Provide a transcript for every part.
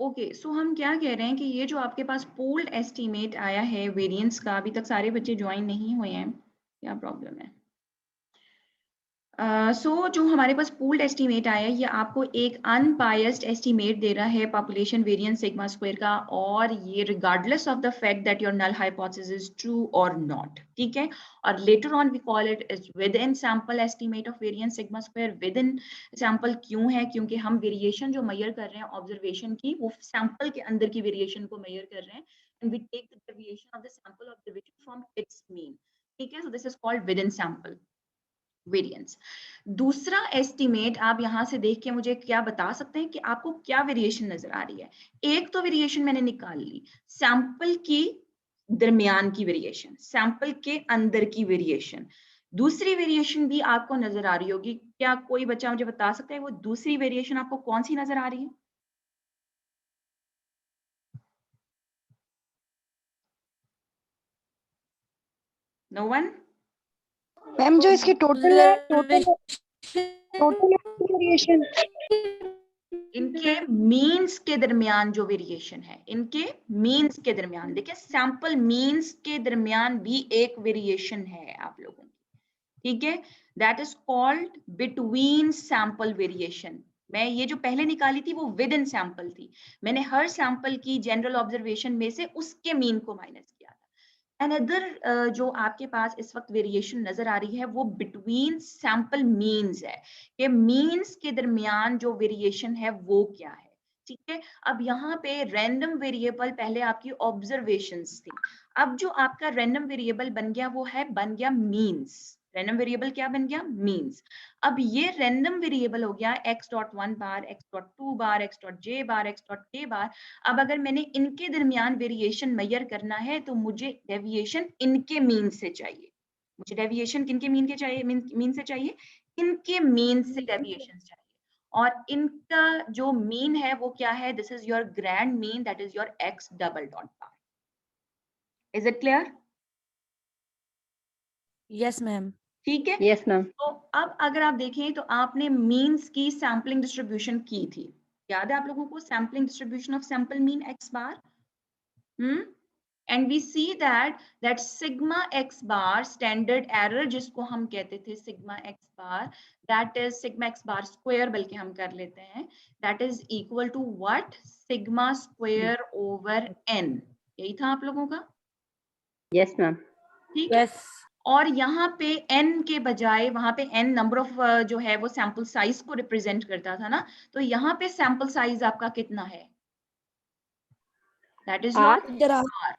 Okay, सो हम क्या कह रहे हैं कि ये जो आपके पास पूल्ड एस्टीमेट आया है वेरिएंस का, अभी तक सारे बच्चे ज्वाइन नहीं हुए हैं, क्या प्रॉब्लम है? सो जो हमारे पास पूल्ड एस्टीमेट आया है, ये आपको एक अनबायस्ड एस्टीमेट दे रहा है पॉपुलेशन वेरिएंस सिग्मा स्क्वायर का, और ये regardless of the fact that your null hypothesis is true और नॉट, ठीक है। और later on we call it is within sample estimate of variance sigma square. Within sample क्यों है? क्योंकि हम वेरिएशन जो मेजर कर रहे हैं ऑब्जर्वेशन की, वो सैंपल के अंदर की वेरिएशन को मेजर कर रहे हैं, and we take the deviation of the sample observation from its mean, ठीक है। So this is called within sample variance. दूसरा एस्टीमेट आप यहां से देख के मुझे क्या बता सकते हैं कि आपको क्या वेरिएशन नजर आ रही है? एक तो वेरिएशन मैंने निकाल ली, सैंपल की दरमियान की वेरिएशन, सैंपल के अंदर की वेरिएशन। दूसरी वेरिएशन भी आपको नजर आ रही होगी, क्या कोई बच्चा मुझे बता सकता है वो दूसरी वेरिएशन आपको कौन सी नजर आ रही है? No one? मैम जो इसकी टोटल है, टोटल वेरिएशन इनके मीन्स के दरमियान जो वेरिएशन है, इनके मीन्स के दरमियान, देखिए सैंपल मीन्स के दरमियान भी एक वेरिएशन है आप लोगों की, ठीक है। That is called between sample variation. मैं ये जो पहले निकाली थी वो विद इन सैंपल थी, मैंने हर सैंपल की जनरल ऑब्जर्वेशन में से उसके मीन को माइनस किया था। अनदर जो आपके पास इस वक्त वेरिएशन नजर आ रही है वो बिटवीन सैंपल मीन्स है, कि मीन्स के दरमियान जो वेरिएशन है वो क्या है, ठीक है। अब यहाँ पे रैंडम वेरिएबल पहले आपकी ऑब्जर्वेशंस थी, अब जो आपका रैंडम वेरिएबल बन गया वो है, बन गया मीन्स। रैंडम वेरिएबल क्या बन गया? मीन्स। अब ये रैंडम वेरिएबल हो गया x.1 बार, x.2 बार, x.j बार, x.k बार। अब अगर मैंने इनके दरमियान वेरिएशन मेजर करना है तो मुझे डेविएशन इनके मीन से चाहिए। मुझे डेविएशन किनके मीन के चाहिए? मीन से चाहिए, इनके मीन से डेविएशन चाहिए। और इनका जो मीन है वो क्या है? This is your grand mean, that is your x double dot bar. Is it clear? Yes ma'am. ठीक है। Yes ma'am. तो अब अगर आप देखें तो आपने मीन्स की सैम्पलिंग डिस्ट्रीब्यूशन की थी, याद है आप लोगों को sampling distribution of sample mean x bar? and we see that sigma x bar standard error जिसको हम कहते थे sigma x bar, that is sigma x bar square बल्कि हम कर लेते हैं, that is equal to what? sigma square over n। यही था आप लोगों का? Yes ma'am. ठीक है। यस। और यहाँ पे n के बजाय वहां पे n नंबर ऑफ जो है वो सैंपल साइज को रिप्रेजेंट करता था ना, तो यहाँ पे सैंपल साइज आपका कितना है? दैट इज योर इधर आ। r,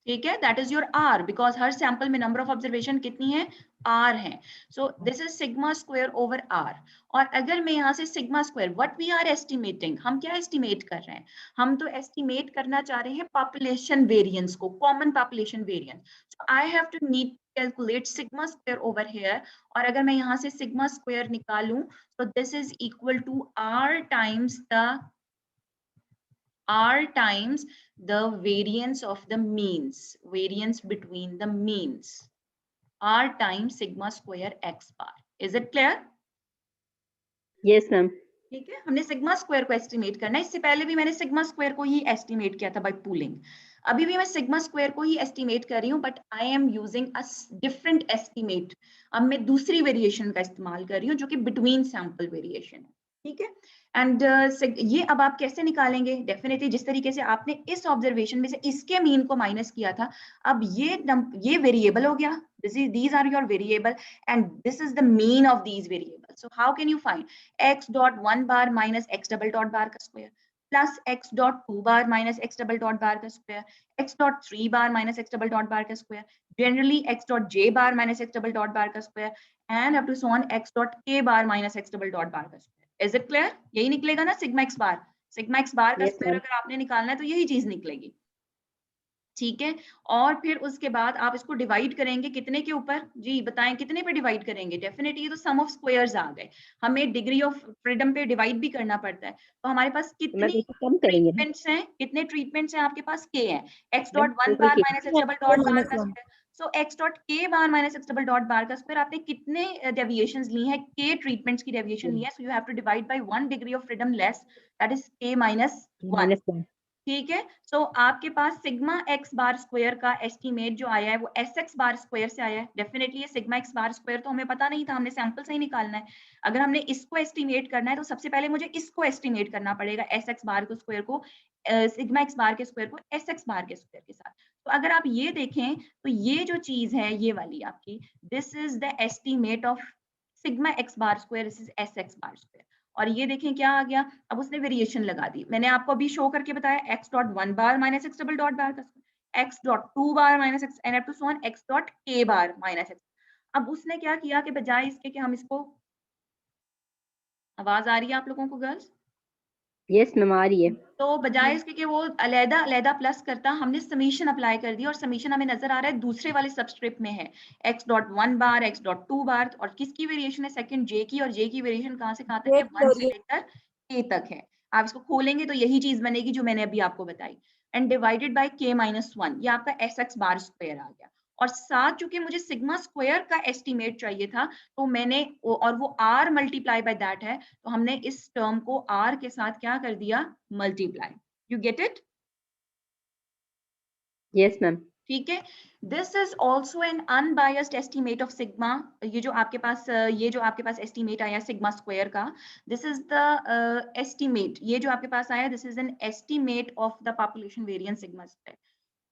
ठीक है। That is your r, because हर सैंपल में नंबर ऑफ ऑब्जर्वेशन कितनी है? r है। So this is sigma square over r। और अगर मैं यहाँ से sigma square, what we are estimating, हम क्या एस्टिमेट कर रहे हैं? हम तो एस्टिमेट करना चाह रहे हैं पॉपुलेशन वेरिएंस को, common population variance. So I have to need calculate sigma square over here. और अगर मैं यहाँ से सिग्मा स्क्वायर निकालूं तो this is equal to r times the variance of the means, variance between the means, r times sigma square x bar। is it clear? Yes ma'am. ठीक है, हमने सिग्मा स्क्वायर को एस्टिमेट करना है। इससे पहले भी मैंने सिग्मा स्क्वायर को ही एस्टिमेट किया था बाय पूलिंग, अभी भी मैं सिग्मा स्क्वायर को ही एस्टिमेट कर रही हूँ, but I am using a different estimate. अब मैं दूसरी वेरिएशन का इस्तेमाल कर रही हूँ जो कि बिटवीन सैंपल वेरिएशन है, ठीक है। एंड ये अब आप कैसे निकालेंगे? डेफिनेटली जिस तरीके से आपने इस ऑब्जर्वेशन में से इसके मीन को माइनस किया था, अब ये वेरिएबल हो गया, these are your variable and this is the mean of these variables. So how can you find x dot 1 bar minus x double dot bar का square plus x dot 2 bar minus x double dot bar का square, x dot 3 bar minus x double dot bar का square, generally x dot j bar minus x double dot bar का square and up to so on x dot k bar minus x double dot bar का square। is it clear? यही निकलेगा ना sigma x bar? Sigma x bar का Yes, square ma'am. अगर आपने निकालना है तो यही चीज निकलेगी, ठीक है। और फिर उसके बाद आप इसको डिवाइड करेंगे कितने के ऊपर? जी बताएं कितने पे डिवाइड करेंगे? डेफिनेटली तो सम ऑफ स्क्वायर्स आ गए, हमें डिग्री ऑफ फ्रीडम पे डिवाइड भी करना पड़ता है। तो हमारे पास कितनी कम करेंगे ना ट्रीटमेंट्स हैं? कितने ट्रीटमेंट्स हैं आपके पास? के हैं, x ma'am, dot 1 total bar के minus x double dot bar का -1। Square, so x dot k bar minus x double dot bar का स्क्वायर, आपने कितने डेविएशंस ली हैं, के ट्रीटमेंट्स की डेविएशन ली है, so you have to divide by 1 degree of freedom less, that is k minus 1। -1 ठीक है, सो आपके पास सिग्मा एक्स बार स्क्वायर का एस्टीमेट जो आया है वो एस एक्स बार स्क्वायर से आया है। डेफिनेटली ये सिग्मा एक्स बार स्क्वायर तो हमें पता नहीं था, हमने सैंपल से ही निकालना है। अगर हमने इसको एस्टीमेट करना है तो सबसे पहले मुझे इसको एस्टीमेट करना पड़ेगा, एस एक्स बार को स्क्वायर को सिग्मा एक्स बार के स्क्वायर को एस एक्स बार के स्क्वायर के साथ। तो अगर आप ये देखें तो ये जो चीज है ये वाली आपकी, this is the estimate of sigma x bar square, this is S x bar square. और ये देखें क्या आ गया, अब उसने वेरिएशन लगा दी, मैंने आपको अभी शो करके बताया x dot 1 bar minus x double dot bar का square, x dot 2 bar minus x and up to so on x dot k bar minus x. अब उसने क्या किया कि बजाय इसके कि हम इसको, आवाज आ रही है आप लोगों को गर्ल्स? यस मैम आ रही है। तो बजाय इसके कि वो अलहदा अलहदा प्लस करता, हमने समीशन अप्लाई कर दी और समीशन हमें नजर आ रहा है दूसरे वाले सबस्क्रिप्ट में है, x डॉट 1 बार x डॉट 2 बार, और किसकी वेरिएशन है, सेकंड j की, और j की वेरिएशन कहां से कहां तक है, 1 से लेकर k तक है। आप इसको खोलेंगे तो यही चीज बनेगी जो मैंने अभी आपको बताई, and divided by k minus 1, ये आपका sx बार स्क्वायर आ गया। और साथ चूंकि मुझे सिग्मा स्क्वायर का एस्टीमेट चाहिए था तो मैंने और वो r मल्टीप्लाई बाय दैट है, तो हमने इस टर्म को r के साथ क्या कर दिया, multiply. You get it? Yes ma'am. ठीक है, this is also N unbiased estimate of sigma. ये जो आपके पास एस्टीमेट आया सिग्मा स्क्वायर का, दिस इज द एस्टीमेट, ये जो आपके पास आया this is an estimate of the population variance sigma square.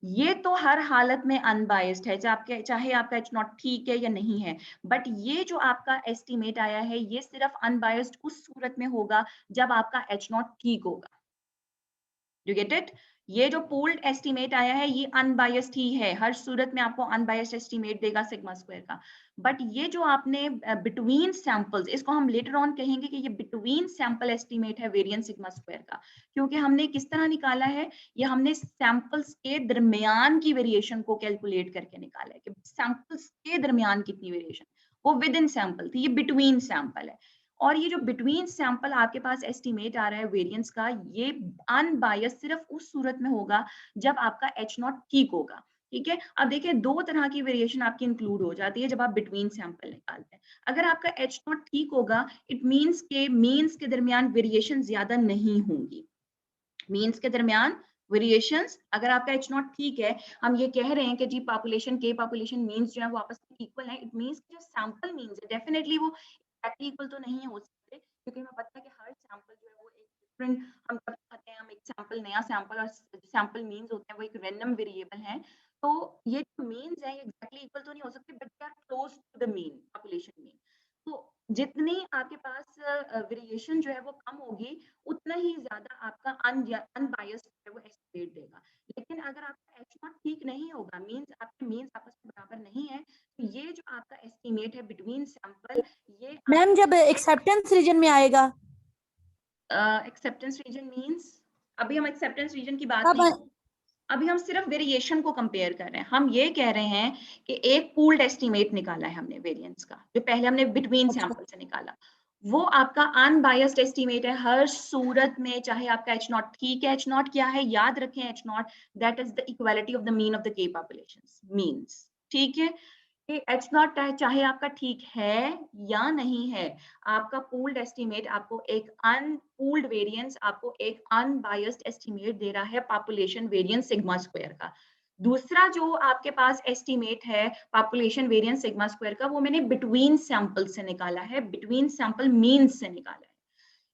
ये तो हर हालत में अनबायस्ड है, चाहे आपका एच नॉट ठीक है या नहीं है, बट ये जो आपका एस्टीमेट आया है ये सिर्फ अनबायस्ड उस सूरत में होगा जब आपका एच नॉट ठीक होगा। You get it? ये जो पूल्ड एस्टीमेट आया है ये अनबायस्ड ही है, हर सूरत में आपको अनबायस्ड एस्टीमेट देगा सिग्मा स्क्वायर का। बट ये जो आपने बिटवीन सैंपल्स, इसको हम लेटर ऑन कहेंगे कि ये बिटवीन सैंपल एस्टीमेट है वेरिएंस सिग्मा स्क्वायर का, क्योंकि हमने किस तरह निकाला है, ये हमने सैंपल्स के दरमियान की वेरिएशन को कैलकुलेट करके निकाला है कि सैंपल्स के दरमियान कितनी वेरिएशन, वो विद इन सैंपल थी, ये बिटवीन सैंपल है। और ये जो बिटवीन सैंपल आपके पास एस्टीमेट आ रहा है वेरिएंस का, ये अनबायस सिर्फ उस सूरत में होगा जब आपका एच नॉट ठीक होगा। ठीक है, अब देखिए दो तरह की वेरिएशन आपकी इंक्लूड हो जाती है जब आप बिटवीन सैंपल निकालते हैं। अगर आपका एच नॉट ठीक होगा, इट मीन्स के मीन्स के दरमियान वेरिएशन ज्यादा नहीं होंगी, मीन्स के दरमियान वेरिएशंस, अगर आपका एच नॉट ठीक है, हम ये कह रहे हैं कि जी पॉपुलेशन के पॉपुलेशन मीन्स जो है वो आपस में इक्वल है, इट मीन्स जो सैंपल मीन्स है डेफिनेटली वो एक्टली इक्वल तो नहीं हो सकते, क्योंकि हमें पता है कि हर सैंपल जो है वो एक डिफरेंट, हम कब कहते हैं हम एक सैंपल नया सैंपल, और सैंपल मीन्स होते हैं वो एक रैंडम वेरिएबल है, तो ये जो मीन्स है ये एक्टली इक्वल तो नहीं हो सकते, but they are close to the mean, population mean. तो जितनी आपके पास वेरिएशन जो है वो कम होगी, उतना ही ज्यादा आपका अनबायस्ड है वो एस्टिमेट देगा। लेकिन अगर आपका एच नॉट ठीक नहीं होगा, मींस आपके मींस आपस में बराबर नहीं है, तो ये जो आपका एस्टिमेट है बिटवीन सैंपल, ये मैम जब एक्सेप्टेंस रीजन में आएगा, एक्सेप्टेंस रीजन मींस, अभी हम एक्सेप्टेंस रीजन की बात तब नहीं, अभी हम सिर्फ वेरिएशन को कंपेयर कर रहे हैं। हम ये कह रहे हैं कि एक पूल्ड एस्टीमेट निकाला है हमने वेरिएंस का, जो पहले हमने बिटवीन सैंपल से निकाला, वो आपका अनबायस्ड एस्टीमेट है हर सूरत में, चाहे आपका एच नॉट ठीक है। एच नॉट क्या है, याद रखें, H not that is the equality of the mean of the के पॉपुलेशंस, मीन्स। ठीक है, एच नॉट चाहे आपका ठीक है या नहीं है, आपका पूल्ड एस्टीमेट आपको एक अनपूल्ड वेरिएंस, आपको एक अनबायस्ड एस्टीमेट दे रहा है पॉपुलेशन वेरिएंस सिग्मा स्क्वायर का। दूसरा जो आपके पास एस्टीमेट है पॉपुलेशन वेरिएंस सिग्मा स्क्वायर का, वो मैंने बिटवीन सैंपल से निकाला है, बिटवीन सैंपल मीन्स से निकाला है।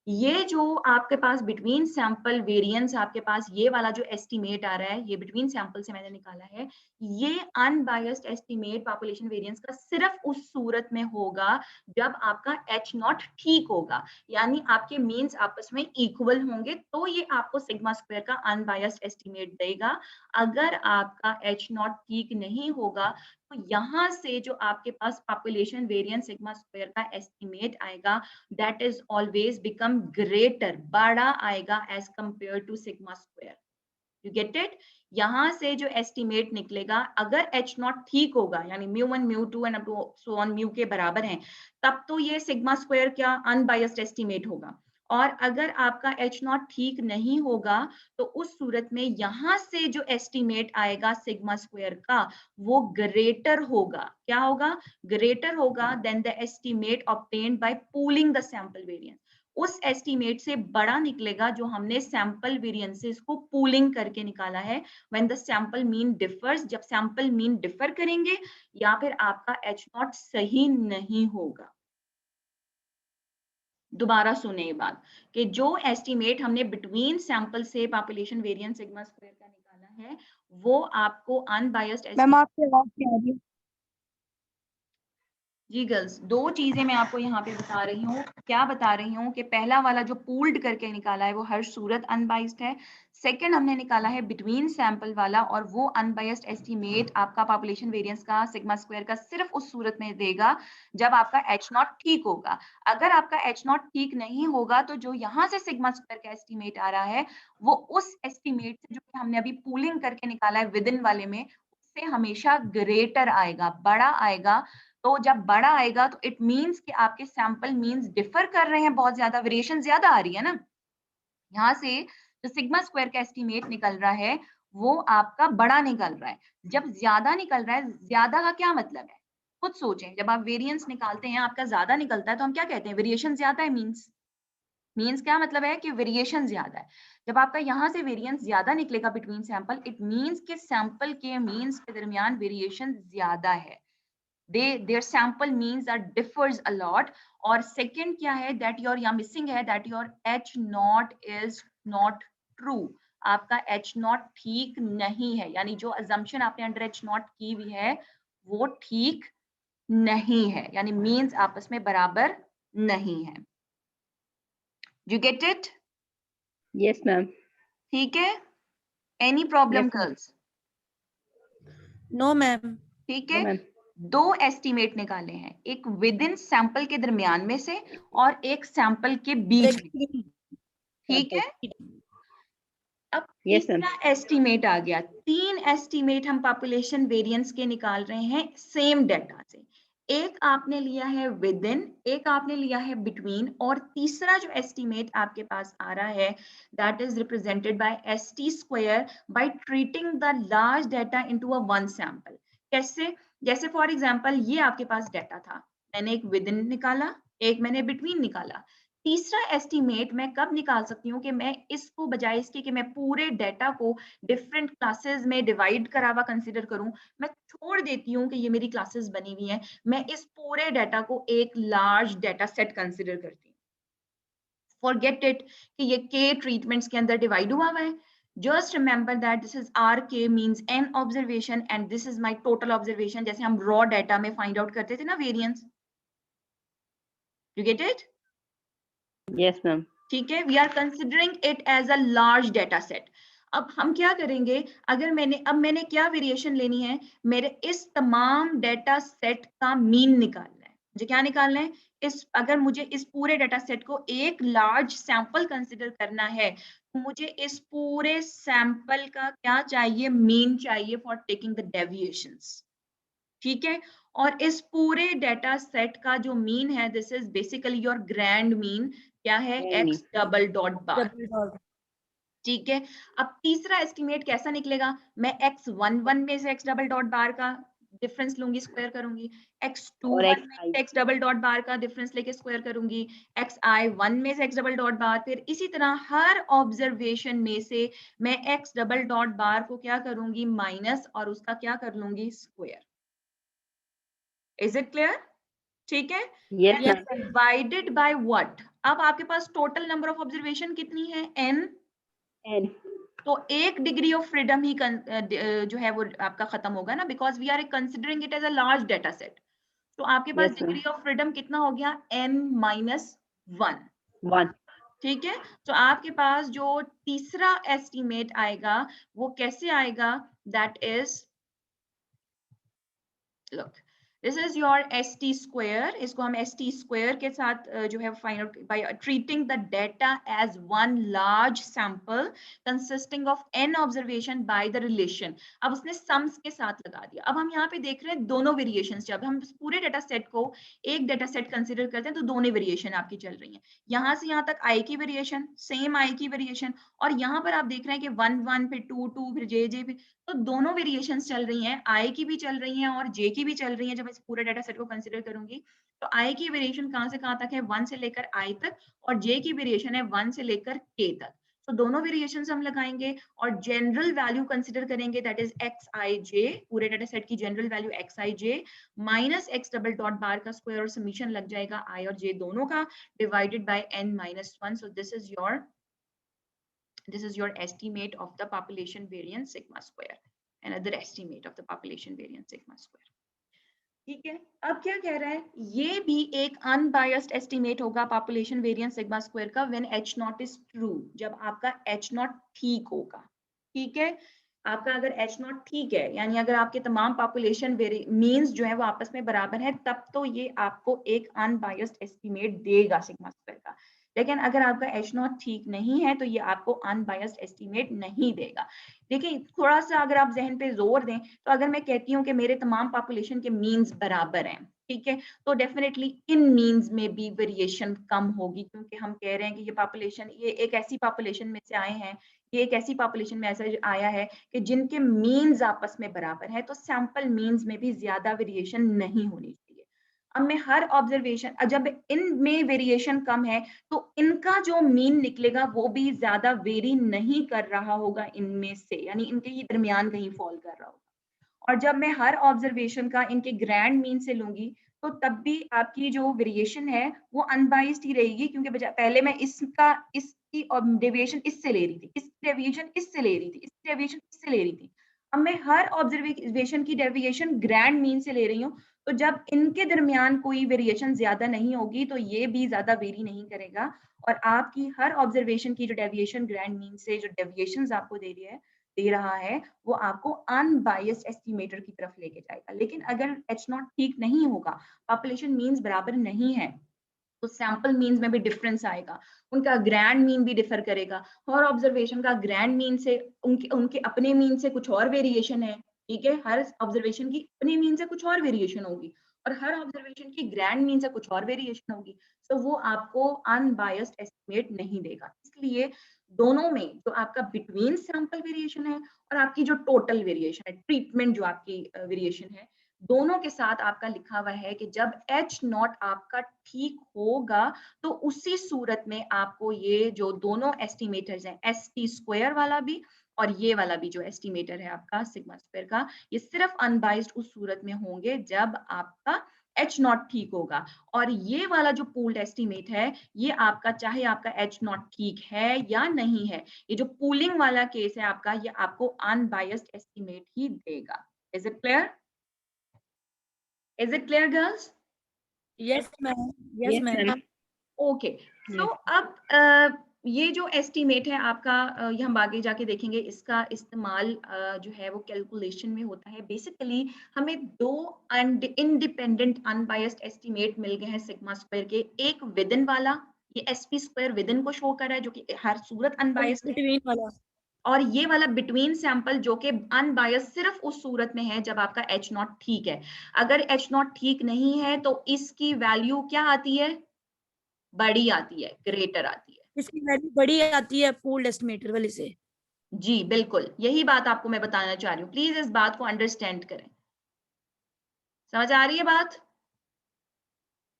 ये जो आपके पास बिटवीन सैंपल वेरिएंस, आपके पास ये वाला जो एस्टीमेट आ रहा है, ये बिटवीन सैंपल से मैंने निकाला है, ये अनबायस्ड एस्टीमेट पॉपुलेशन वेरिएंस का सिर्फ उस सूरत में होगा जब आपका एच नॉट ठीक होगा, यानी आपके मीन्स आपस में इक्वल होंगे, तो ये आपको सिग्मा स्क्वायर का अनबायस्ड एस्टीमेट देगा। अगर आपका एच नॉट ठीक नहीं होगा, तो यहाँ से जो आपके पास पॉपुलेशन वेरिएंस सिग्मा स्क्वायर का एस्टीमेट आएगा, that is always become greater, बड़ा आएगा as compared to sigma square. You get it? यहाँ से जो एस्टीमेट निकलेगा, अगर एच नॉट ठीक होगा, यानी μ1 μ2 एंड सो ऑन म्यू के बराबर हैं, तब तो ये सिग्मा स्क्वायर क्या अनबायस्ड एस्टीमेट होगा। और अगर आपका H नॉट ठीक नहीं होगा तो उस सूरत में यहां से जो एस्टिमेट आएगा सिग्मा स्क्वायर का वो ग्रेटर होगा। क्या होगा? ग्रेटर होगा than the estimate obtained by pooling the sample variance. उस एस्टिमेट से बड़ा निकलेगा जो हमने सैंपल वेरिएंसेस को पूलिंग करके निकाला है। When the sample mean differs, जब सैंपल मीन डिफर करेंगे या फिर आपका H नॉट सही नहीं होगा। दोबारा सुने ये बात कि जो एस्टिमेट हमने बिटवीन सैंपल से पॉपुलेशन वेरिएंस सिग्मा स्क्वायर का निकाला है वो आपको अनबायस्ड मैम आपकी आवाज नहीं आ रही। जी गर्ल्स, दो चीजें मैं आपको यहाँ पे बता रही हूँ। क्या बता रही हूँ कि पहला वाला जो पूल्ड करके निकाला है वो हर सूरत अनबाइस्ड है। सेकंड हमने निकाला है बिटवीन सैंपल वाला और वो अनबाइस्ड एस्टीमेट आपका पॉपुलेशन वेरिएंस का सिग्मा स्क्वायर का सिर्फ उस सूरत में देगा जब आपका H नॉट ठीक होगा। अगर आपका H नॉट ठीक नहीं होगा तो जो यहाँ से सिग्मा स्क्वायर का एस्टीमेट आ रहा है वो उस एस्टीमेट से जो हमने अभी पूलिंग करके निकाला है विद इन वाले में उससे हमेशा ग्रेटर आएगा, बड़ा आएगा। तो जब बड़ा आएगा तो इट मींस कि आपके सैंपल मींस डिफर कर रहे हैं, बहुत ज्यादा वेरिएशन ज्यादा आ रही है ना। यहाँ से जो सिग्मा स्क्वायर का एस्टीमेट निकल रहा है वो आपका बड़ा निकल रहा है। जब ज्यादा निकल रहा है, ज्यादा का क्या मतलब है? खुद सोचें, जब आप वेरिएंस निकालते हैं आपका ज्यादा निकलता है तो हम क्या कहते हैं? वेरिएशन ज्यादा है। मीन्स क्या मतलब है कि वेरिएशन ज्यादा है। जब आपका यहाँ से वेरिएंस ज्यादा निकलेगा बिटवीन सैंपल, इट मीन्स कि सैंपल के मीन्स के दरमियान वेरिएशन ज्यादा है। their sample means are differs a lot। और second क्या है that your यहाँ missing है that your H naught is not true। आपका H naught ठीक नहीं है, यानी जो assumption आपने अंडर H naught की हुई है वो ठीक नहीं है, यानी means आपस में बराबर नहीं है। You get it? Yes, ma'am. ठीक है? Any problem Yes, ma'am. girls? No ma'am. ठीक No, है? ma'am. दो एस्टीमेट निकाले हैं, एक विद इन सैंपल के दरमियान में से और एक सैंपल के बीच में। ठीक है? अब Yes, ma'am. तीसरा एस्टीमेट आ गया। तीन एस्टीमेट हम पॉपुलेशन वेरिएंस के निकाल रहे हैं सेम डेटा से। एक आपने लिया है विद इन, एक आपने लिया है बिटवीन, और तीसरा जो एस्टीमेट आपके पास आ रहा है that is represented by ST square by treating the large data into a one sample. कैसे? जैसे फॉर एग्जांपल ये आपके पास डेटा था, मैंने एक विद इन निकाला, एक मैंने बिटवीन निकाला। तीसरा एस्टीमेट मैं कब निकाल सकती हूँ कि मैं इसको बजाय इसके कि मैं पूरे डेटा को डिफरेंट क्लासेस में डिवाइड करा हुआ कंसीडर करूं, मैं छोड़ देती हूँ कि ये मेरी क्लासेस बनी हुई हैं, मैं इस पूरे डेटा को एक लार्ज डेटा सेट कंसीडर करती हूँ। फॉरगेट इट कि ये के ट्रीटमेंट्स के अंदर डिवाइड हुआ है। Just remember that this is RK means n observation and this is my total observation, जैसे हम raw data में find out करते थे ना variance। You get it? Yes, ma'am. ठीक है, we are considering it as a large data set. अब हम क्या करेंगे, अगर मैंने क्या वेरिएशन लेनी है, मेरे इस तमाम डेटा सेट का मीन निकालना है। मुझे क्या निकालना है? अगर मुझे इस पूरे डेटा सेट को एक लार्ज सैंपल कंसिडर करना है तो मुझे इस पूरे सैंपल का क्या चाहिए? मीन चाहिए फॉर टेकिंग द डेविएशंस। ठीक है, और इस पूरे डेटा सेट का जो मीन है this is basically your grand mean. क्या है? Grand x डबल डॉट बार। Double dot. ठीक है, अब तीसरा एस्टिमेट कैसा निकलेगा? मैं x11 में से x डबल डॉट बार का डिफरेंस लूंगी, स्क्वायर करूंगी, और x21 में XI. से x डबल डॉट बार का डिफरेंस लेके स्क्वायर करूंगी, xi1 में से x डबल डॉट बार, फिर इसी तरह हर ऑब्जर्वेशन में से मैं x डबल डॉट बार को क्या करूंगी? माइनस, और उसका क्या कर लूंगी? स्क्वायर। Is it clear? ठीक है, Yes, ma'am. Divided by what? अब आपके पास टोटल नंबर ऑफ ऑब्जर्वेशन कितनी है? n। N. तो एक डिग्री ऑफ फ्रीडम ही जो है वो आपका खत्म होगा ना, because we are considering it as a large data set. तो आपके पास Yes, ma'am. Degree of freedom कितना हो गया? n minus 1। 1. ठीक है, तो आपके पास जो तीसरा एस्टीमेट आएगा वो कैसे आएगा? That is, look, this is your s t square, इसको हम एस टी स्क्वायर के साथ जो है find out by treating the data as one large sample consisting of n observation by the relation. अब उसने सम्स के साथ लगा दिया। अब हम यहाँ पे देख रहे हैं दोनों वेरिएशंस, जब हम पूरे डेटा सेट को एक डेटा सेट कंसिडर करते हैं तो दोनों वेरिएशन आपकी चल रही हैं। यहाँ से यहाँ तक आई की वेरिएशन, सेम आई की वेरिएशन, और यहाँ पर आप देख रहे हैं कि 1 1 फिर 2 2 फिर जे फिर, तो दोनों वेरिएशंस चल रही हैं, आई की भी चल रही हैं और जे की भी चल रही हैं। जब मैं इस पूरे डेटा सेट को कंसीडर करूंगी तो आई की वेरिएशन कहां से कहां तक है, 1 से लेकर आई तक, और जे की वेरिएशन है 1 से लेकर के तक। तो दोनों वेरिएशंस हम लगाएंगे और जनरल वैल्यू कंसीडर करेंगे, that is x i j, पूरे डेटा सेट की general value x i j minus x double dot bar का स्क्वायर और समीशन लग जाएगा आई और जे दोनों का divided by n minus 1। So this is your estimate of the population variance sigma square, another estimate of the population variance sigma square। ठीक है, अब क्या कह रहा है, ये भी एक अनबायस्ड एस्टिमेट होगा पॉपुलेशन वेरिएंस सिग्मा स्क्वायर का when h not is true, जब आपका h नॉट ठीक होगा। ठीक है, आपका अगर h नॉट ठीक है, यानी अगर आपके तमाम पॉपुलेशन मीन्स जो है वो आपस में बराबर है, तब तो ये आपको एक अनबायस्ड एस्टिमेट देगा सिग्मा स्क्वायर का। लेकिन अगर आपका h नॉट ठीक नहीं है तो ये आपको अनबायस्ड एस्टिमेट नहीं देगा। देखिए, थोड़ा सा अगर आप जहन पे जोर दें, तो अगर मैं कहती हूँ कि मेरे तमाम पॉपुलेशन के मीन्स बराबर हैं, ठीक है, तो डेफिनेटली इन मीन्स में भी वेरिएशन कम होगी, क्योंकि हम कह रहे हैं कि ये पॉपुलेशन, ये एक ऐसी पॉपुलेशन में से आए हैं, ये एक ऐसी पॉपुलेशन में ऐसा आया है कि जिनके मीन्स आपस में बराबर है, तो सैंपल मीन्स में भी ज्यादा वेरिएशन नहीं होनी चाहिए। अब मैं हर ऑब्जर्वेशन, जब इनमें वेरिएशन कम है तो इनका जो मीन निकलेगा वो भी ज्यादा वेरी नहीं कर रहा होगा इनमें से, यानी इनके ही दरमियान कहीं फॉल कर रहा होगा। और जब मैं हर ऑब्जर्वेशन का इनके ग्रैंड मीन से लूंगी तो तब भी आपकी जो वेरिएशन है वो अनबाइस्ड ही रहेगी, क्योंकि पहले मैं इसकी डेविएशन इससे ले रही थी, इसकी डेविएशन इससे ले रही थी, इसकी डेविएशन इससे ले रही थी। अब मैं हर ऑब्जर्वेशन की डेविएशन ग्रैंड मीन से ले रही हूँ, तो जब इनके दरमियान कोई वेरिएशन ज्यादा नहीं होगी तो ये भी ज्यादा वेरी नहीं करेगा, और आपकी हर ऑब्जर्वेशन की जो डेविएशन ग्रैंड मीन से जो डेविएशन आपको दे रहा है वो आपको अनबायस्ड एस्टिमेटर की तरफ लेके जाएगा। लेकिन अगर एच नॉट ठीक नहीं होगा, पॉपुलेशन मीन्स बराबर नहीं है, तो सैंपल मीन्स में भी डिफरेंस आएगा, उनका ग्रैंड मीन भी डिफर करेगा। हर ऑब्जर्वेशन का ग्रैंड मीन से उनके उनके अपने मीन से कुछ और वेरिएशन है, ठीक है, हर ऑब्जर्वेशन की अपने मीन से कुछ और वेरिएशन होगी और हर ऑब्जर्वेशन की ग्रैंड मीन से कुछ और वेरिएशन होगी, तो वो आपको अनबायस्ड एस्टिमेट नहीं देगा। इसलिए दोनों में जो आपका बिटवीन सैंपल वेरिएशन है और आपकी जो टोटल वेरिएशन है, ट्रीटमेंट जो आपकी वेरिएशन है, दोनों के साथ आपका लिखा हुआ है कि जब H नॉट आपका ठीक होगा तो उसी सूरत में आपको ये जो दोनों एस्टिमेटर्स हैं, एस टी स्क्वायर वाला भी और ये वाला भी जो एस्टिमेटर है आपका सिग्मा स्क्वायर का, ये सिर्फ अनबाइस्ड उस सूरत में होंगे जब आपका H नॉट ठीक होगा। और ये वाला जो पूल्ड एस्टिमेट है, ये आपका चाहे आपका H नॉट ठीक है या नहीं है, ये जो पूलिंग वाला केस है आपका, ये आपको अनबाइस्ड एस्टिमेट ही देगा। Is it clear? Is it clear, girls? Yes, ma'am. Yes, Yes, ma'am. ma'am. Okay. So Yes. अब ये जो एस्टिमेट है आपका, ये हम आगे जाके देखेंगे, इसका इस्तेमाल जो है वो कैलकुलेशन में होता है। बेसिकली हमें दो इंडिपेंडेंट अनबायस्ड एस्टिमेट मिल गए हैं सिग्मा स्क्वायर के, एक विदिन वाला, ये एसपी स्क्वायर विदिन को शो कर रहा है जो कि हर सूरत अनबायस्ड है, Between वाला. और ये वाला बिटवीन सैंपल जो कि अनबायस्ड सिर्फ उस सूरत में है जब आपका H नॉट ठीक है। अगर H नॉट ठीक नहीं है तो इसकी वैल्यू क्या आती है, बड़ी आती है, ग्रेटर आती है। इसकी वैल्यू बड़ी आती है पूल्ड एस्टिमेटर वाले से. जी बिल्कुल, यही बात आपको मैं बताना चाह रही हूँ, प्लीज इस बात को अंडरस्टैंड करें। समझ आ रही है बात?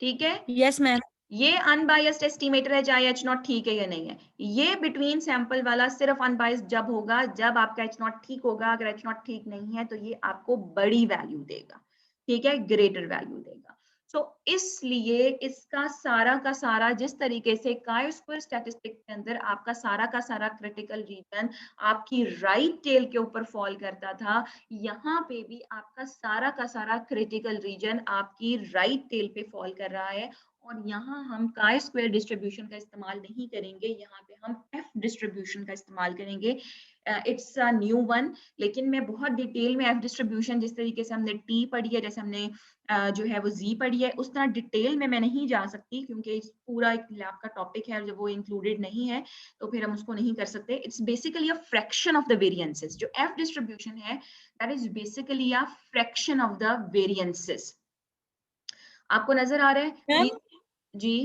ठीक है, Yes, ma'am. ये अनबायस्ड एस्टिमेटर है चाहे H नॉट ठीक है या नहीं है। ये बिटवीन सैंपल वाला सिर्फ अनबायस्ड जब होगा जब आपका H नॉट ठीक होगा, अगर H नॉट ठीक नहीं है तो ये आपको बड़ी वैल्यू देगा, ठीक है, ग्रेटर वैल्यू देगा। सो इसलिए इसका सारा का सारा, जिस तरीके से काई स्क्वायर स्टैटिस्टिक के अंदर आपका सारा का सारा क्रिटिकल रीजन आपकी राइट टेल के ऊपर फॉल करता था, यहाँ पे भी आपका सारा का सारा क्रिटिकल रीजन आपकी राइट टेल पे फॉल कर रहा है। और यहाँ हम काई स्क्वायर डिस्ट्रीब्यूशन का इस्तेमाल नहीं करेंगे, यहाँ पे हम एफ डिस्ट्रीब्यूशन का इस्तेमाल करेंगे। इट्स अ न्यू वन, लेकिन मैं बहुत डिटेल में एफ डिस्ट्रीब्यूशन जिस तरीके से हमने टी पढ़ी है, जैसे हमने जो है वो जी पढ़ी है, उस तरह डिटेल में मैं नहीं जा सकती क्योंकि इस पूरा एक लैब का टॉपिक है और जब वो इंक्लूडेड नहीं है तो फिर हम उसको नहीं कर सकते। It's basically a fraction of the variances. जो एफ डिस्ट्रीब्यूशन है that is basically a fraction of the variances. आपको नजर आ रहा है? मैम जी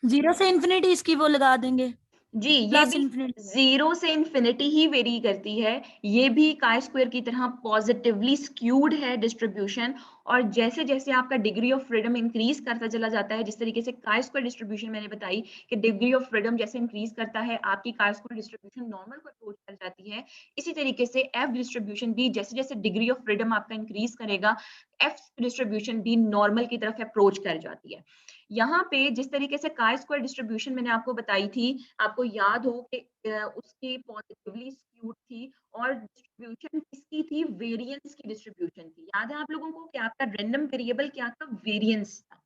0 से इंफिनिटी इसकी वो लगा देंगे, जी, ये प्लस भी इंफिनिटी। 0 से इंफिनिटी ही वेरी करती है। ये भी काय स्क्वायर की तरह पॉजिटिवली स्क्यूड है डिस्ट्रीब्यूशन, और जैसे जैसे आपका डिग्री ऑफ फ्रीडम इंक्रीज करता चला जाता है, जिस तरीके से काय स्क्वायर डिस्ट्रीब्यूशन मैंने बताई कि डिग्री ऑफ फ्रीडम जैसे इंक्रीज करता है आपकी काय स्क्वायर डिस्ट्रीब्यूशन नॉर्मल को अप्रोच कर जाती है, इसी तरीके से एफ डिस्ट्रीब्यूशन भी जैसे जैसे डिग्री ऑफ फ्रीडम आपका इंक्रीज करेगा एफ डिस्ट्रीब्यूशन भी नॉर्मल की तरफ अप्रोच कर जाती है। यहाँ पे जिस तरीके से काय स्क्वायर डिस्ट्रीब्यूशन मैंने आपको बताई थी, आपको याद हो कि उसकी पॉजिटिवली स्क्यूड थी और डिस्ट्रीब्यूशन किसकी थी? वेरिएंस की डिस्ट्रीब्यूशन थी। याद है आप लोगों को कि आपका रैंडम वेरिएबल क्या था? वेरिएंस था।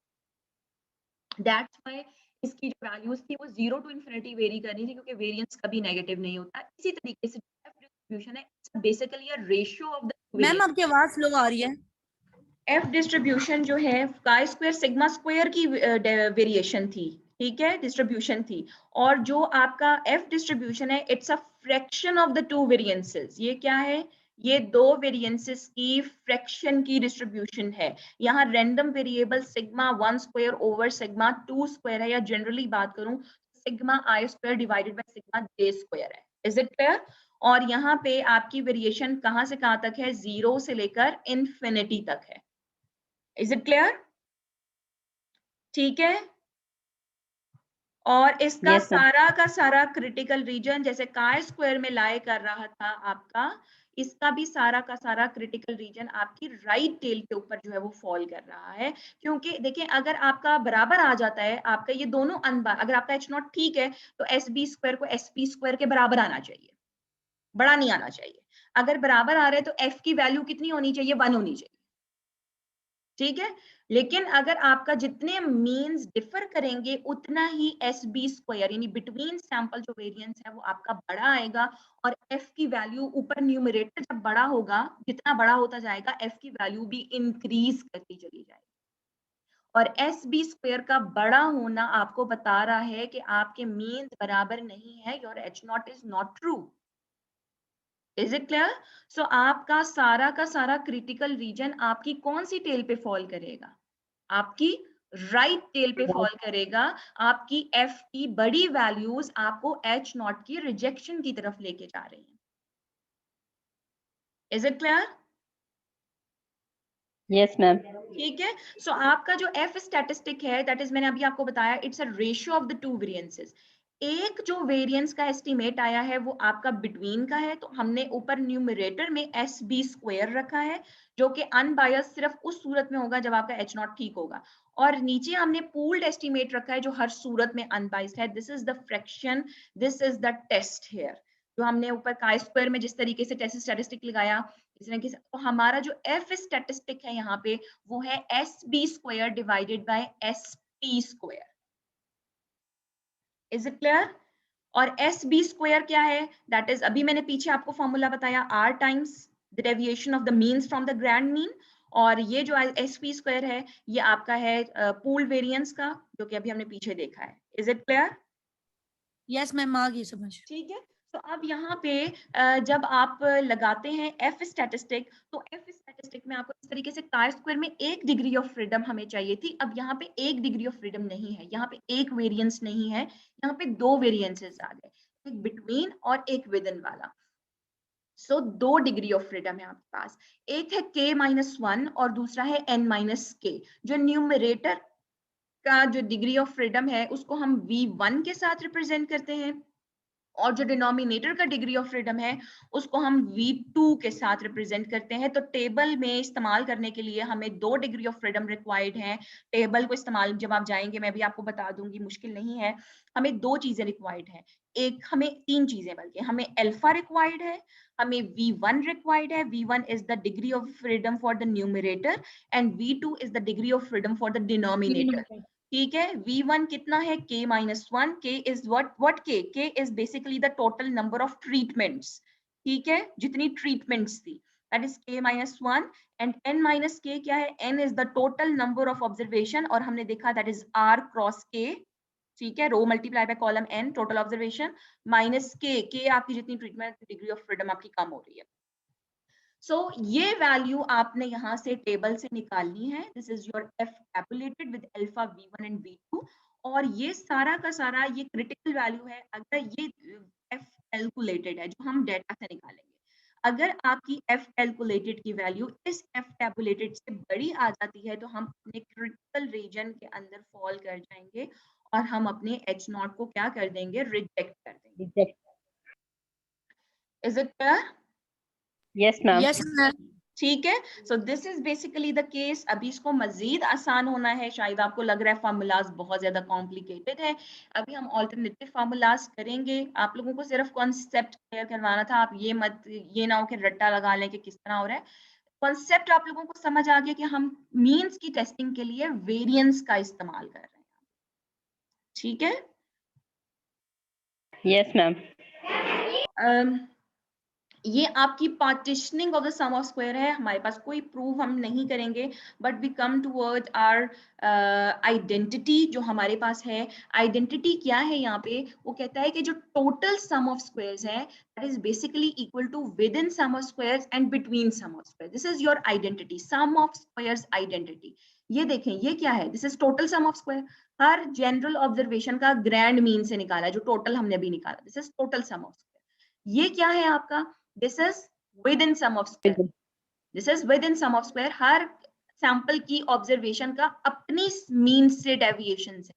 दैट्स व्हाई इसकी जो वैल्यूज थी वो 0 टू इंफिनिटी वेरी कर रही थी, क्योंकि वेरिएंस कभी नेगेटिव नहीं होता। इसी तरीके से डिस्ट्रीब्यूशन है, it's basically a ratio of the ma'am variance. आपकी आवाज स्लो आ रही है। एफ डिस्ट्रीब्यूशन जो है काय स्क्वायर सिग्मा स्क्वायर की वेरिएशन थी, ठीक है, डिस्ट्रीब्यूशन थी। और जो आपका एफ डिस्ट्रीब्यूशन है it's a fraction of the two variances. ये क्या है? ये दो वेरिएंसेस की फ्रैक्शन की डिस्ट्रीब्यूशन है। यहाँ random variable sigma 1 square over sigma 2 square है, या जनरली बात करूं sigma i square divided by sigma j square है। Is it clear? और यहाँ पे आपकी वेरिएशन कहां से कहां तक है? 0 से लेकर इंफिनिटी तक है। Is it clear? ठीक है। और इसका Yes, ma'am. सारा का सारा क्रिटिकल रीजन जैसे काय स्क्वायर में लाई कर रहा था आपका, इसका भी सारा का सारा क्रिटिकल रीजन आपकी राइट टेल के ऊपर जो है वो फॉल कर रहा है। क्योंकि देखिए अगर आपका बराबर आ जाता है, आपका ये दोनों अनबार, अगर आपका एच नॉट ठीक है तो एस बी स्क्वायर को एस पी स्क्वायर के बराबर आना चाहिए, बड़ा नहीं आना चाहिए। अगर बराबर आ रहे तो एफ की वैल्यू कितनी होनी चाहिए? 1 होनी चाहिए, ठीक है। लेकिन अगर आपका जितने मीन्स डिफर करेंगे उतना ही एस बी स्क्वायर यानी बिटवीन सैंपल जो वेरिएंस है वो आपका बड़ा आएगा, और एफ की वैल्यू ऊपर न्यूमरेटर जब बड़ा होगा, जितना बड़ा होता जाएगा एफ की वैल्यू भी इंक्रीज करती चली जाएगी। और एस बी स्क्वायर का बड़ा होना आपको बता रहा है कि आपके मीन्स बराबर नहीं है, your H naught is not true. Is it clear? So आपका सारा क्रिटिकल रीजन आपकी कौन सी टेल पे फॉल करेगा? आपकी राइट टेल पे फॉल करेगा। आपकी एफ की बड़ी वैल्यूज आपको एच नॉट की रिजेक्शन की तरफ लेके जा रही हैं। Is it clear? Yes, ma'am. ठीक है। सो आपका जो एफ स्टैटिस्टिक है दैट इज, मैंने अभी आपको बताया, it's a ratio of the two variances. एक जो वेरिएंस का एस्टिमेट आया है वो आपका बिटवीन का है, तो हमने ऊपर न्यूमरेटर में एस बी स्क्वायर रखा है, जो कि अनबायस सिर्फ उस सूरत में होगा जब आपका एच नॉट ठीक होगा, और नीचे हमने पूल्ड एस्टिमेट रखा है जो हर सूरत में अनबायस्ड है। This is the fraction, this is the test here. जो हमने ऊपर काय स्क्वायर में जिस तरीके से टेस्ट स्टैटिस्टिक लगाया, इस तरीके से, तो हमारा जो एफ स्टैटिस्टिक है यहाँ पे वो है s B square divided by s p square. Is it clear? और एस बी स्क्वायर क्या है? दैट इज, अभी मैंने पीछे आपको फॉर्मूला बताया, r times the deviation of the means from the grand mean. और ये जो एस पी स्क्वायर है ये आपका है पूल्ड वेरिएंस का, जो कि अभी हमने पीछे देखा है। Is it clear? Yes ma'am आ गई समझ। ठीक है। तो अब यहाँ पे जब आप लगाते हैं एफ स्टैटिस्टिक, तो एफ स्टैटिस्टिक में आपको इस तरीके से काय स्क्वायर में 1 डिग्री ऑफ फ्रीडम हमें चाहिए थी। अब यहाँ पे 1 डिग्री ऑफ फ्रीडम नहीं है, यहाँ पे एक वेरिएंस नहीं है, यहाँ पे 2 वेरिएंसेस आ गए, एक बिटवीन और एक विद इन वाला। सो 2 डिग्री ऑफ फ्रीडम है आपके पास, एक है k माइनस 1 और दूसरा है n माइनस k। जो न्यूमरेटर का जो डिग्री ऑफ फ्रीडम है उसको हम v1 के साथ रिप्रेजेंट करते हैं, और जो डिनोमिनेटर का डिग्री ऑफ फ्रीडम है उसको हम V2 के साथ रिप्रेजेंट करते हैं। तो टेबल में इस्तेमाल करने के लिए हमें 2 डिग्री ऑफ फ्रीडम रिक्वायर्ड है। टेबल को इस्तेमाल जब आप जाएंगे मैं भी आपको बता दूंगी, मुश्किल नहीं है। हमें 2 चीजें रिक्वायर्ड है, एक हमें 3 चीजें, बल्कि हमें अल्फा रिक्वायर्ड है, हमें V1 रिक्वायर्ड है। V1 is the degree of freedom for the numerator and V2 is the degree of freedom for the denominator. ठीक है। V1 कितना है? k minus 1। k is what k is basically the total number of treatments। ठीक है, जितनी treatments थी, that is k minus 1 and n minus k क्या है, n is the total number of observation और हमने देखा that is r cross k, ठीक है, row multiply by column n total observation minus k आपकी जितनी ट्रीटमेंट डिग्री ऑफ फ्रीडम आपकी कम हो रही है। सो ये वैल्यू आपने यहाँ से टेबल से निकालनी है, this is your f tabulated with alpha v1 and v2 और ये सारा का सारा ये क्रिटिकल वैल्यू है, अगर ये f कैलकुलेटेड है जो हम डेटा से निकालेंगे, अगर आपकी f कैलकुलेटेड की वैल्यू इस f tabulated से बड़ी आ जाती है तो हम अपने क्रिटिकल रीजन के अंदर फॉल कर जाएंगे और हम अपने h0 को क्या कर देंगे, रिजेक्ट कर देंगे। Reject. Is it clear? Yes, ma'am. Yes ma'am. ठीक है, so this is basically the case. अभी इसको मजीद आसान होना है, शायद आपको लग रहा है फार्मूलाज बहुत ज्यादा कॉम्प्लिकेटेड है, अभी हम ऑल्टरनेटिव फार्मूलाज करेंगे। आप लोगों को सिर्फ कॉन्सेप्ट क्लियर करवाना था, आप ये ना हो कि रट्टा लगा लें कि किस तरह हो रहा है। कॉन्सेप्ट आप लोगों को समझ आ गया कि हम मीन्स की टेस्टिंग के लिए वेरिएंस का इस्तेमाल कर रहे हैं, ठीक है। Yes, ma'am. ये आपकी partitioning of the sum of square है, हमारे पास कोई प्रूफ हम नहीं करेंगे, but we come toward our identity जो हमारे पास है। आइडेंटिटी क्या है यहाँ पे, वो कहता है कि जो टोटल सम ऑफ स्क्वायर्स है that is basically equal to within sum of squares and between sum of squares, this is your identity, sum of squares identity. ये देखें ये क्या है, this is total sum of square, हर general observation का grand mean से निकाला है, जो टोटल हमने अभी निकाला, this is total sum of square. ये क्या है आपका, this is within sum of square, Within. this is within sum of square, her sample की ऑब्जर्वेशन का अपनी मीन से डेविएशंस है।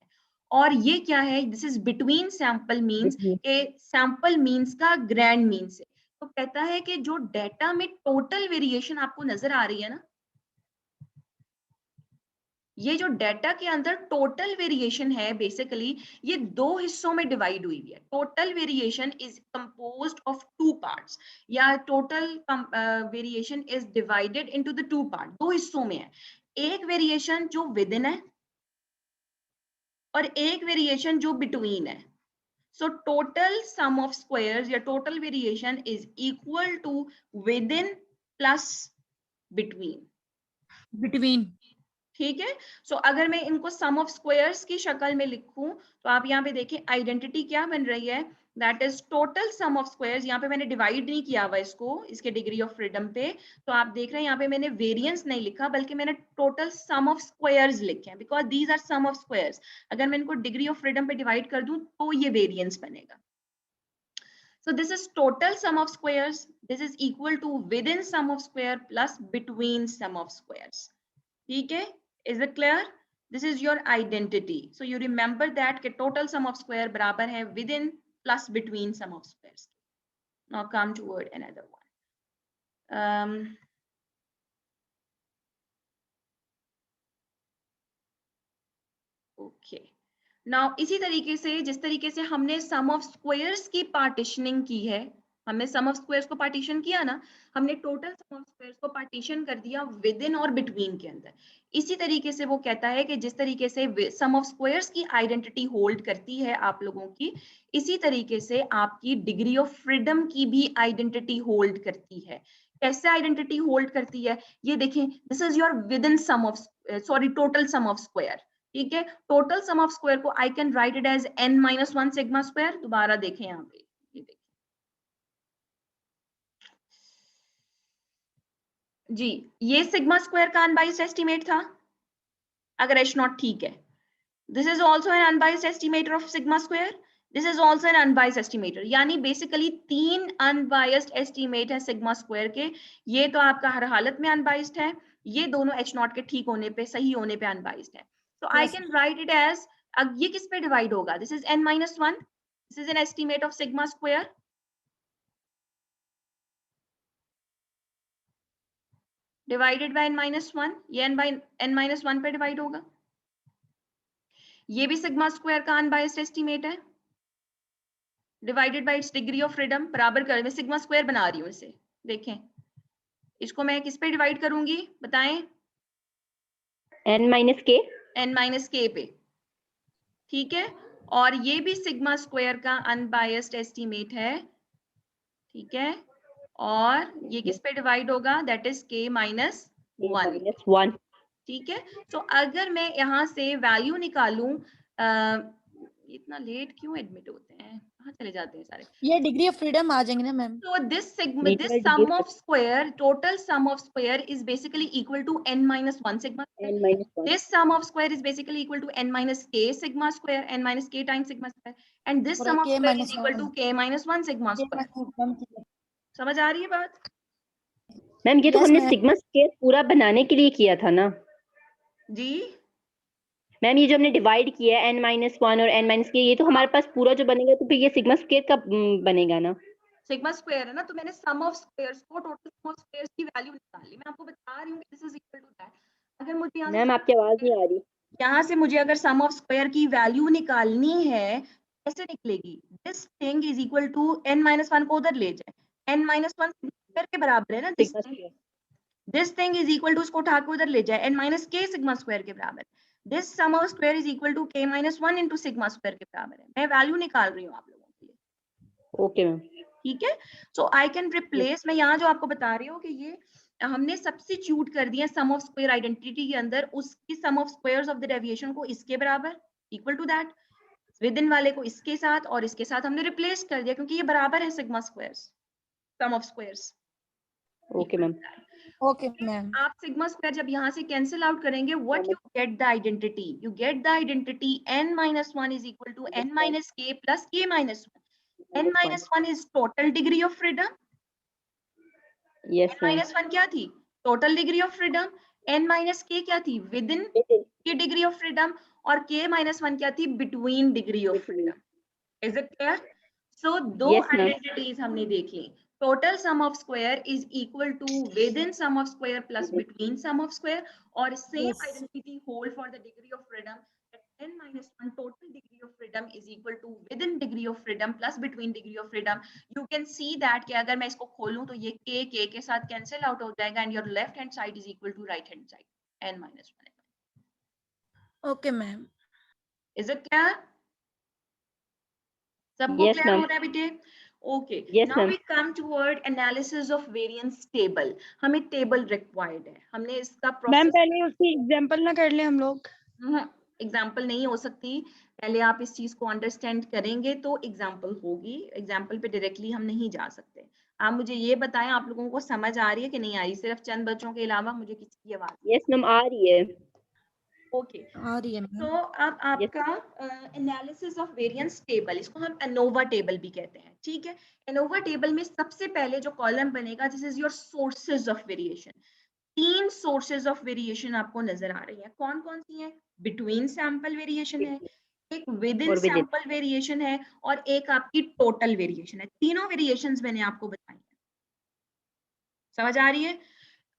और ये क्या है, this is between sample means Between. के सैंपल मीन्स का ग्रैंड मीन से। तो कहता है कि जो डेटा में टोटल वेरिएशन आपको नजर आ रही है ना, ये जो डेटा के अंदर टोटल वेरिएशन है बेसिकली ये दो हिस्सों में डिवाइड हुई है। Total variation is composed of two parts, या total variation is divided into the two part, दो हिस्सों में है। एक वेरिएशन जो विद इन है और एक वेरिएशन जो बिटवीन है। So total sum of squares या total variation is equal to within plus between, between. ठीक है। सो अगर मैं इनको सम ऑफ स्क्वायर्स की शक्ल में लिखूं तो आप यहाँ पे देखें आइडेंटिटी क्या बन रही है, that is total sum of squares. यहाँ पे मैंने डिवाइड नहीं किया हुआ इसको इसके डिग्री ऑफ फ्रीडम पे, तो आप देख रहे हैं यहाँ पे मैंने वेरिएंस नहीं लिखा बल्कि मैंने टोटल सम ऑफ स्क्वायर्स लिखे हैं, because these are sum of squares. अगर मैं इनको डिग्री ऑफ फ्रीडम पे डिवाइड कर दूं तो ये वेरिएंस बनेगा। So this is total sum of squares. This is equal to within sum of square plus between sum of squares. ठीक है, is it clear? This is your identity. So you remember that कि total sum of square बराबर है within plus between sum of squares. Now come toward another one. Okay. Now इसी तरीके से जिस तरीके से हमने सम ऑफ स्क्वायर्स की पार्टीशनिंग की है, हमने सम ऑफ स्क्वायर्स को पार्टीशन किया ना, हमने टोटल सम ऑफ स्क्वायर्स को पार्टीशन कर दिया विद इन और बिटवीन के अंदर। इसी तरीके से वो कहता है कि जिस तरीके से सम ऑफ स्क्वायर्स की आइडेंटिटी होल्ड करती है आप लोगों की, इसी तरीके से आपकी डिग्री ऑफ फ्रीडम की भी आइडेंटिटी होल्ड करती है। कैसे आइडेंटिटी होल्ड करती है, ये देखें, this is your within sum of total sum of square, ठीक है। टोटल सम ऑफ स्क्वायर को I can write it as n minus 1 sigma square. दोबारा देखें यहाँ पे, ये देखें जी, ये सिग्मा स्क्वायर का अनबाइस्ड एस्टीमेट था अगर h नॉट ठीक है। This is also an unbiased estimator of sigma square, this is also an unbiased estimator. यानी बेसिकली तीन अनबाइस्ड एस्टिमेट है सिग्मा स्क्वायर के। ये तो आपका हर हालत में अनबाइस्ड है, ये दोनों h नॉट के ठीक होने पे, सही होने पे अनबाइस्ड है। So I can write it as, अब ये किस पे डिवाइड होगा, this is n minus 1, this is an estimate of sigma square, divided by n minus 1, ये n minus 1 पे डिवाइड होगा। ये भी सिग्मा स्क्वायर का अनबाइस्ड एस्टीमेट है, divided by it's degree of freedom, बराबर कर, मैं सिग्मा स्क्वायर बना रही हूँ इसे, देखें इसको मैं किस पे डिवाइड करूंगी बताएं, n minus k. n minus k पे, ठीक है। और ये भी सिग्मा स्क्वायर का अनबायस्ड एस्टीमेट है, ठीक है, और ये किस पे डिवाइड होगा, that is k minus k 1। minus 1 ठीक है, तो अगर मैं यहाँ से वैल्यू निकालूं, इतना लेट क्यों एडमिट होते हैं, कहाँ चले जाते हैं सारे। ये डिग्री ऑफ फ्रीडम आ जाएंगे ना ma'am. So this sigma, this Literal sum degree of square, total sum of square is basically equal to n minus 1 sigma square. n minus 1 This sum of square is basically equal to n minus k sigma square, n minus k times sigma square, and this और sum of k square is minus equal to 1 k minus 1 sigma k square. minus 1 की। समझ आ रही है बात? Ma'am ये तो Yes, हमने ma'am. Sigma square पूरा बनाने के लिए किया था ना जी मैम। ये जो हमने डिवाइड किया है n minus 1 और n minus k, ये तो हमारे पास पूरा जो बनेगा, तो फिर ये सिग्मा स्क्वायर का बनेगा ना। सिग्मा स्क्वायर है ना, तो मैंने सम ऑफ स्क्वायर्स को, टोटल सम ऑफ स्क्वायर्स की वैल्यू निकाल ली। मैं आपको बता रही हूँ this is equal to that. अगर मुझे यहाँ मैम आपकी आवाज नहीं आ रही। यहाँ से मुझे अगर सम ऑफ स्क्वायर की वैल्यू निकालनी है, कैसे निकलेगी, this thing is equal to n minus 1 को उधर ले जाए, n माइनस 1 स्क्वायर के बराबर है ना, sigma square this thing is equal to, उसको उठा के उधर ले जाए, n minus k sigma square के बराबर। This sum of square is equal to k minus 1 into sigma square के बराबर है। मैं वैल्यू निकाल रही हूँ आप लोगों के लिए। Okay ma'am. ठीक है, सो आई कैन रिप्लेस, मैं यहाँ जो आपको बता रही हूँ कि ये हमने सब्स्टिट्यूट कर दिया सम ऑफ स्क्वायर आइडेंटिटी के अंदर, उसकी sum of squares of the deviation को इसके बराबर equal to that, within वाले को इसके साथ और इसके साथ हमने रिप्लेस कर दिया, क्योंकि ये बराबर है sigma squares, sum of squares. Okay ma'am. Okay ma'am. आप सिग्मा स्क्वायर जब यहाँ से कैंसिल आउट करेंगे, what you get the identity, you get the identity n minus 1 is equal to n minus k plus k minus 1. n minus 1 is total degree of freedom. Yes n minus 1 क्या थी, total degree of freedom. n minus k क्या थी, within की degree of freedom. और k minus 1 क्या थी, between degree of freedom. Is it clear? So दो Yes, ma'am. Identities हमने देख ली, total sum of square is equal to within sum of square plus between sum of square, और same Yes. Identity hold for the degree of freedom, n minus 1 total degree of freedom is equal to within degree of freedom plus between degree of freedom. You can see that कि अगर मैं इसको खोलूं तो ये k के साथ cancel out हो जाएगा, and your left hand side is equal to right hand side, n minus 1. Okay, ma'am. Is it clear? सबको Yes, क्लियर हो ma'am. रहा है बेटे? Okay, Yes, now ma'am. We come toward analysis of variance table. हमें table required है, हमने इसका ma'am process, पहले उसकी एग्जांपल ना कर ले हम लोग। एग्जाम्पल नहीं हो सकती, पहले आप इस चीज को अंडरस्टैंड करेंगे तो एग्जाम्पल होगी, एग्जाम्पल पे डायरेक्टली हम नहीं जा सकते। आप मुझे ये बताएं, आप लोगों को समझ आ रही है कि नहीं आ रही, सिर्फ चंद बच्चों के अलावा मुझे किसी की आवाज? यस मैम आ रही है। ओके, आ रही है तो मैम। अब आपका एनालिसिस ऑफ वेरिएंस टेबल, इसको हम एनोवा टेबल भी कहते हैं। ठीक है, एनोवा टेबल में सबसे पहले जो कॉलम बनेगा, this is your sources of variation. 3 sources of variation आपको नजर आ रही है, कौन कौन सी है? बिटवीन सैंपल वेरिएशन है, एक विद इन और within. सैंपल वेरिएशन है, और एक आपकी टोटल वेरिएशन है। तीनों वेरिएशंस मैंने आपको बताई है, समझ आ रही है?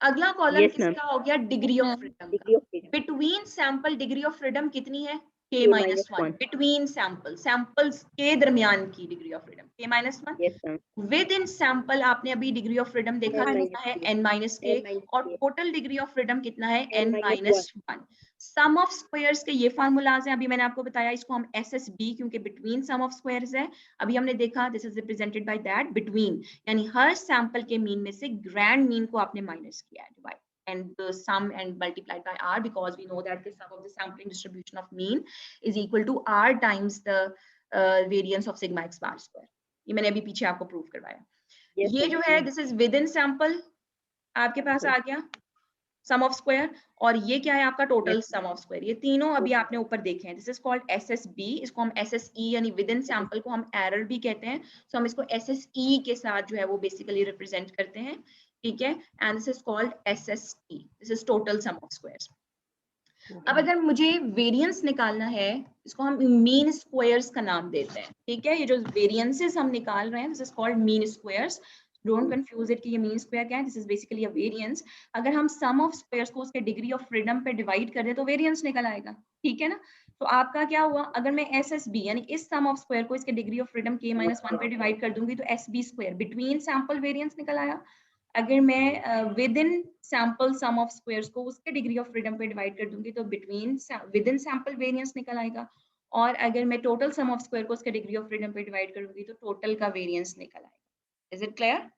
अगला कॉलम Yes, ma'am. किसका हो गया, डिग्री ऑफ मैम फ्रीडम का। Degree of freedom. Between sample degree of freedom कितनी है, k K minus minus 1। 1. Between sample, samples के दरमियान की degree of freedom k minus 1। Yes, ma'am. With in sample आपने अभी डिग्री ऑफ फ्रीडम देखा N कितना minus है, K. n माइनस के, N minus और K. Total degree of freedom कितना है, N n minus minus 1। Some of squares के ये फार्मूलाज हैं, अभी मैंने आपको बताया, इसको हम SSB, क्योंकि बिटवीन सम ऑफ स्क्वायर्स है, अभी हमने देखा this is represented by that between, यानी हर सैंपल के मीन में से ग्रैंड मीन को आपने माइनस किया है, divide and the sum and multiplied by r, because we know that the sum of the sampling distribution of mean is equal to r times the variance of sigma x bar square. ये मैंने अभी पीछे आपको prove करवाया। Yes, ये ma'am. जो है this is within sample, आपके पास आ गया सम ऑफ स्क्वायर, और ये क्या है आपका टोटल सम ऑफ स्क्वायर। ये तीनों अभी आपने ऊपर देखे हैं, दिस इज कॉल्ड SSB, इसको हम SSE यानी विद इन सैंपल को हम एरर भी कहते हैं, सो हम इसको SSE के साथ जो है वो बेसिकली रिप्रेजेंट करते हैं। ठीक है, and this is called SST, this is total sum of squares. अब अगर मुझे वेरिएंस निकालना है, इसको हम मीन स्क्वायर्स का नाम देते हैं। ठीक है, ये जो वेरिएंसेस हम निकाल रहे हैं, this is called mean squares. Don't confuse it कि ये मीन स्क्वायर क्या है, this is basically a variance. अगर हम सम ऑफ स्क्वायर्स को उसके डिग्री ऑफ फ्रीडम पे डिवाइड कर दें तो वेरिएंस निकल आएगा। ठीक है ना, तो आपका क्या हुआ, अगर मैं SSB यानी इस सम ऑफ स्क्वायर को इसके degree of freedom k minus 1 पे डिवाइड कर दूंगी तो SB square between sample variance निकल आया। अगर मैं within sample sum of squares को उसके डिग्री ऑफ फ्रीडम पे डिवाइड कर दूंगी तो between within sample variance निकल आएगा। और अगर मैं टोटल सम ऑफ स्क्वायर को उसके डिग्री ऑफ फ्रीडम पे डिवाइड करूंगी तो टोटल का वेरिएंस निकल आएगा। Is it clear?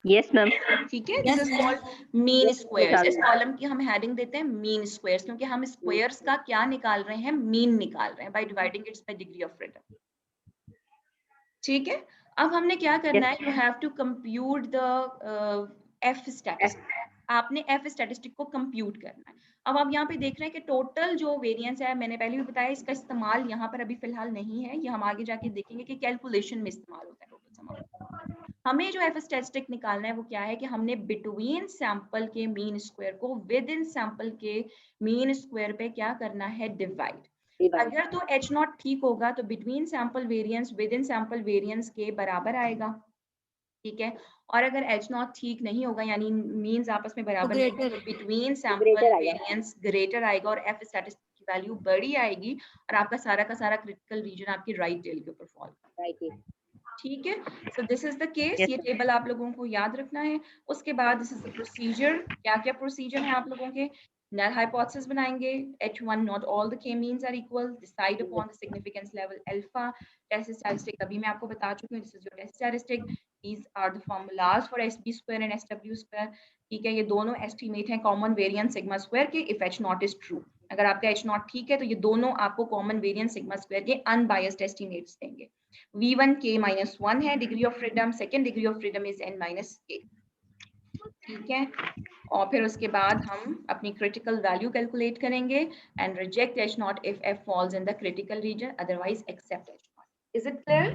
Yes ma'am. ठीक है, this is called mean squares. इस कॉलम की हम हेडिंग देते हैं मीन स्क्वायर्स, क्योंकि हम स्क्वायर्स का क्या निकाल रहे हैं, मीन निकाल रहे हैं by dividing its by degree of freedom. ठीक है, अब हमने क्या करना है, you have to compute the F statistic. आपने एफ स्टैटिस्टिक को कंप्यूट करना है। अब आप यहाँ पे देख रहे हैं कि टोटल जो वेरिएंस है, मैंने पहले भी बताया इसका इस्तेमाल यहाँ पर अभी फिलहाल नहीं है, ये हम आगे जाके देखेंगे कि कैलकुलेशन में इस्तेमाल होता है टोटल सम ऑफ। हमें जो एफ स्टैटिस्टिक निकालना है वो क्या है कि हमने बिटवीन सैंपल के मीन स्क्वायर को विद इन सैंपल के मीन स्क्वायर पे क्या करना है, डिवाइड। अगर तो एच नॉट ठीक होगा तो between sample variance with in sample variance के बराबर आएगा। ठीक है, और अगर एच नॉट ठीक नहीं होगा यानी मीन्स आपस में बराबर नहीं है, तो बिटवीन सैंपल वेरिएंस ग्रेटर आएगा और एफ स्टैटिस्टिक की वैल्यू बड़ी आएगी और आपका सारा का सारा क्रिटिकल रीजन आपकी राइट टेल के ऊपर फॉल करेगा। ठीक है, so this is the case. ये टेबल आप लोगों को याद रखना है। उसके बाद दिस इज द प्रोसीजर। क्या क्या प्रोसीजर है आप लोगों के, नल हाइपोथेसिस बनाएंगे, H1 not all the k means are equal, decide upon the significance level alpha, test statistic अभी मैं आपको बता चुकी हूँ, this is your test statistic, these are the formulas for SB square and SW square। ठीक है, ये दोनों एस्टिमेट हैं कॉमन वेरिएंस सिग्मा स्क्वायर के if H not is true. अगर आपका H नॉट ठीक है तो ये दोनों आपको कॉमन वेरिएंस सिग्मा स्क्वायर के अनबायस्ड एस्टिमेट्स देंगे। V1 k minus 1 है degree of freedom, second degree of freedom is n minus k। ठीक है, और फिर उसके बाद हम अपनी क्रिटिकल वैल्यू कैलकुलेट करेंगे and reject H naught if F falls in the critical region, otherwise accept H naught. Is it clear?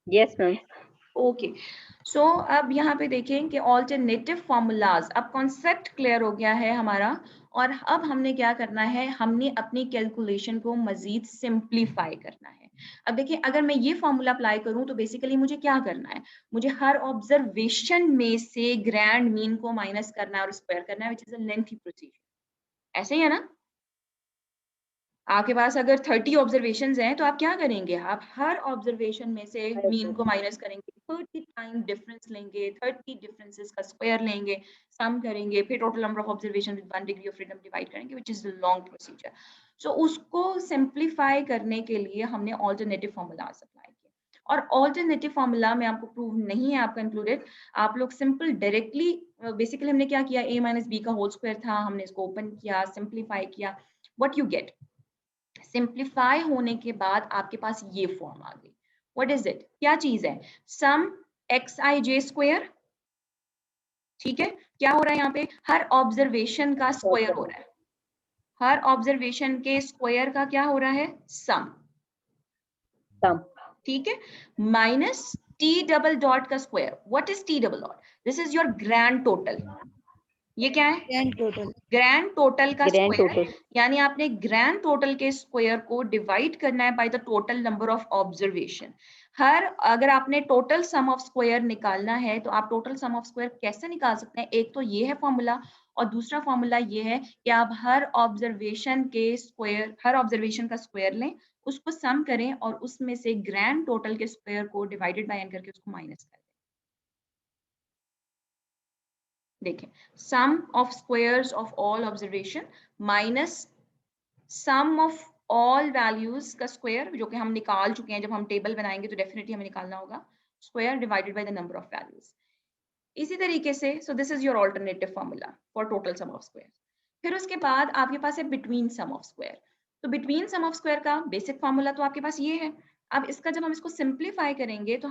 Yes ma'am. Okay, so अब यहाँ पे देखें कि ऑल्टरनेटिव फॉर्मूलाज, अब कॉन्सेप्ट क्लियर हो गया है हमारा। और अब हमने क्या करना है, हमने अपनी कैलकुलेशन को मजीद सिंप्लीफाई करना है। अब देखिए, अगर मैं ये फॉर्मूला अप्लाई करूं तो बेसिकली मुझे क्या करना है, मुझे हर ऑब्जर्वेशन में से ग्रैंड मीन को माइनस करना है और स्क्वायर करना है, which is a lengthy procedure. ऐसे ही है ना, आपके पास अगर 30 ऑब्जर्वेशंस हैं तो आप क्या करेंगे, आप हर ऑब्जर्वेशन में से मीन को माइनस करेंगे, 30 टाइम डिफरेंस लेंगे, 30 डिफरेंसेस का स्क्वायर लेंगे, सम करेंगे, फिर total number of observation with 1 degree of freedom divide करेंगे, which is the long procedure. So उसको सिंप्लीफाई करने के लिए हमने ऑल्टरनेटिव फॉर्मूलाज अप्लाई किए। और ऑल्टरनेटिव फॉर्मूला में आपको प्रूव नहीं है आपका इंक्लूडेड, आप लोग सिंपल डायरेक्टली, बेसिकली हमने क्या किया, a माइनस बी का होल स्क्वायर था, हमने इसको ओपन किया, सिंप्लीफाई किया, व्हाट यू गेट, सिंप्लीफाई होने के बाद आपके पास ये फॉर्म आ गई। व्हाट इज इट, क्या चीज है, सम xij स्क्वायर। ठीक है, क्या हो रहा है यहाँ पे, हर ऑब्जर्वेशन का स्क्वायर हो रहा है, हर ऑब्जर्वेशन के स्क्वायर का क्या हो रहा है, सम। ठीक है, माइनस टी डबल डॉट का square. What is T double dot, this is your grand total. ये क्या है, ग्रैंड टोटल। ग्रैंड टोटल का स्क्वायर, यानी आपने ग्रैंड टोटल के स्क्वायर को डिवाइड करना है by the total number of observation. हर, अगर आपने टोटल सम ऑफ स्क्वायर निकालना है तो आप टोटल सम ऑफ स्क्वायर कैसे निकाल सकते हैं, एक तो ये है फॉर्मूला, और दूसरा फॉर्मूला ये है कि आप हर ऑब्जर्वेशन के स्क्वायर, हर ऑब्जर्वेशन का स्क्वायर लें, उसको सम करें और उसमें से ग्रैंड टोटल के स्क्वायर को डिवाइडेड बाय n करके उसको माइनस करें। देखें, sum of squares of all observation minus sum of all values का स्क्वायर, जो कि हम निकाल चुके हैं, जब हम टेबल बनाएंगे तो डेफिनेटली हमें निकालना होगा, square divided by the number of values. इसी तरीके से, सो this is your alternative formula for total sum of square. फिर उसके बाद आपके पास है बिटवीन सम ऑफ स्क्वायर। तो बिटवीन सम ऑफ स्क्वायर का बेसिक फॉर्मूला तो आपके पास ये है। अब इसका जब हम इसको सिंप्लीफाई करेंगे तो